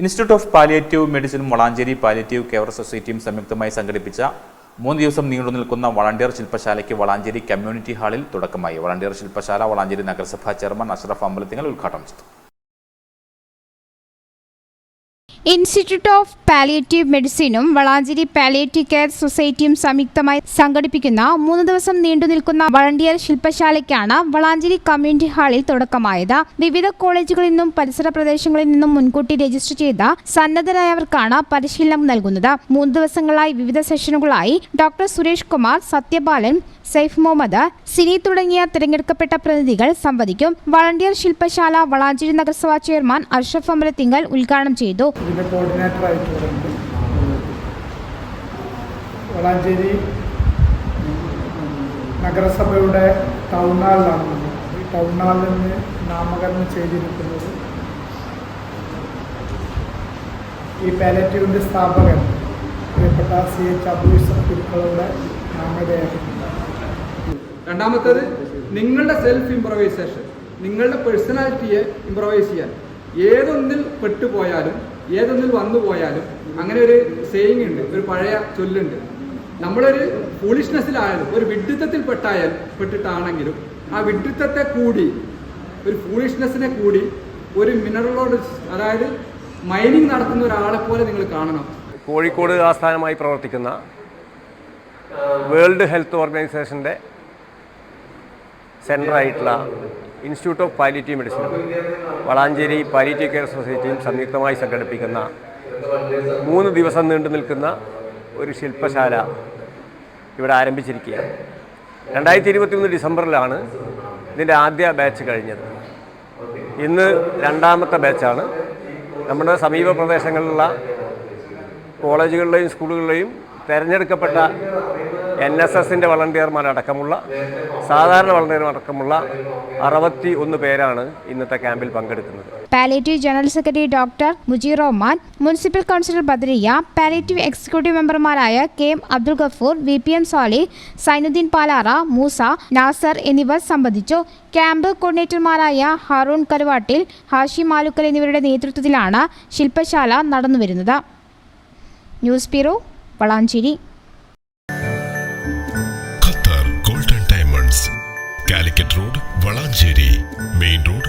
Institute of palliative മെഡിസിനും Valanchery palliative care സൊസൈറ്റിയും സംയുക്തമായി സംഘടിപ്പിച്ച 3 ദിവസം നീണ്ടു നിൽക്കുന്ന വളണ്ടിയർ ശില്പശാലയ്ക്ക് വളാഞ്ചേരി കമ്മ്യൂണിറ്റി ഹാളിൽ തുടക്കമായി. വളണ്ടിയർ ശില്പശാല വളാഞ്ചേരി നഗരസഭാ ചെയർമാൻ അഷ്റഫ് അമ്പലത്തിങ്ങൽ ഉദ്ഘാടനം ചെയ്തു. ഇൻസ്റ്റിറ്റ്യൂട്ട് ഓഫ് പാലിയേറ്റീവ് മെഡിസിനും വളാഞ്ചേരി പാലിയേറ്റീവ് കെയർ സൊസൈറ്റിയും സംയുക്തമായി സംഘടിപ്പിക്കുന്ന 3 ദിവസം നീണ്ടുനിൽക്കുന്ന വളണ്ടിയർ ശില്പശാലയ്ക്കാണ് വളാഞ്ചേരി കമ്മ്യൂണിറ്റി ഹാളിൽ തുടക്കമായത്. വിവിധ കോളേജുകളിൽ നിന്നും പരിസര പ്രദേശങ്ങളിൽ നിന്നും മുൻകൂട്ടി രജിസ്റ്റർ ചെയ്ത സന്നദ്ധരായവർക്കാണ് പരിശീലനം നൽകുന്നത്. 3 ദിവസങ്ങളായി വിവിധ സെഷനുകളായി ഡോക്ടർ സുരേഷ് കുമാർ, സത്യപാലൻ, സൈഫ് മുഹമ്മദ്, സിനി തുടങ്ങിയ തിരഞ്ഞെടുക്കപ്പെട്ട പ്രതിനിധികൾ സംവദിക്കും. വളണ്ടിയർ ശില്പശാല വളാഞ്ചേരി നഗരസഭാ ചെയർമാൻ അഷ്റഫ് അമ്പലത്തിങ്ങൽ ഉദ്ഘാടനം ചെയ്തു. വളാഞ്ചേരി നഗരസഭയുടെ ടൗൺ ഹാളിലാണ്. ഈ ടൗൺ ഹാളിൽ നിന്ന് നാമകരണം ചെയ്തിരിക്കുന്നത് ഈ പാലിയേറ്റീവിൻ്റെ സ്ഥാപകൻ പ്രിയപ്പെട്ട CH അബൂസഫ് ഗുരുക്കളുടെ നാമധേയമാണ്. രണ്ടാമത്തേത് നിങ്ങളുടെ സെൽഫ് ഇംപ്രവൈസേഷൻ, നിങ്ങളുടെ പേഴ്സണാലിറ്റിയെ ഇംപ്രവൈസ് ചെയ്യാൻ. ഏതൊന്നിൽ പെട്ടുപോയാലും ഏതൊന്നിൽ വന്നു പോയാലും അങ്ങനെ ഒരു സേയിങ് ഉണ്ട്, ഒരു പഴയ ചൊല്ലുണ്ട്. നമ്മളൊരു ഫൂളിഷ്നെസ്സിലായാലും ഒരു വിഡ്ഢിത്തത്തിൽ പെട്ടിട്ടാണെങ്കിലും ആ വിഡ്ഢിത്തത്തെ കൂടി ഒരു ഫൂളിഷ്നെസ്സിനെ കൂടി ഒരു മിനറലോട്, അതായത് മൈനിങ് നടത്തുന്ന ഒരാളെ പോലെ നിങ്ങൾ കാണണം. കോഴിക്കോട് ആസ്ഥാനമായി പ്രവർത്തിക്കുന്ന വേൾഡ് ഹെൽത്ത് ഓർഗനൈസേഷൻ്റെ സെൻ്ററായിട്ടുള്ള ഇൻസ്റ്റിറ്റ്യൂട്ട് ഓഫ് പാലിയേറ്റീവ് മെഡിസിനും വളാഞ്ചേരി പാലിയേറ്റീവ് കെയർ സൊസൈറ്റിയും സംയുക്തമായി സംഘടിപ്പിക്കുന്ന 3 ദിവസം നീണ്ടു നിൽക്കുന്ന ഒരു ശില്പശാല ഇവിടെ ആരംഭിച്ചിരിക്കുകയാണ്. 2021 ഡിസംബറിലാണ് ഇതിൻ്റെ ആദ്യ ബാച്ച് കഴിഞ്ഞത്. ഇന്ന് 2ാമത്തെ ബാച്ചാണ്. നമ്മുടെ സമീപ പ്രദേശങ്ങളിലുള്ള കോളേജുകളിലെയും സ്കൂളുകളിലെയും തിരഞ്ഞെടുക്കപ്പെട്ട NSSൻ്റെ വളണ്ടിയർമാരടക്കമുള്ള സാധാരണ വളണ്ടിയർമാരടക്കമുള്ള 61 പേരാണ് ഇന്നത്തെ ക്യാമ്പിൽ പങ്കെടുക്കുന്നത്. Palliative general secretary doctor Mujeer Rahman, municipal councillor Badariya, palliative executive മെമ്പർമാരായ KM അബ്ദുൽ ഗഫൂർ, VPM സാലിഹ്, സൈനുദ്ദീൻ പാലാറ, മൂസ, നാസർ എന്നിവർ സംബന്ധിച്ചു. ക്യാമ്പ് കോർഡിനേറ്റർമാരായ ഹാറൂൺ കരുവാട്ടിൽ, ഹാഷി മാലുക്കൽ എന്നിവരുടെ നേതൃത്വത്തിലാണ് ശില്പശാല നടന്നുവരുന്നത്. News bureau, Valanchery. Golden Diamonds, Calicut Road, Valancheri, Main Road,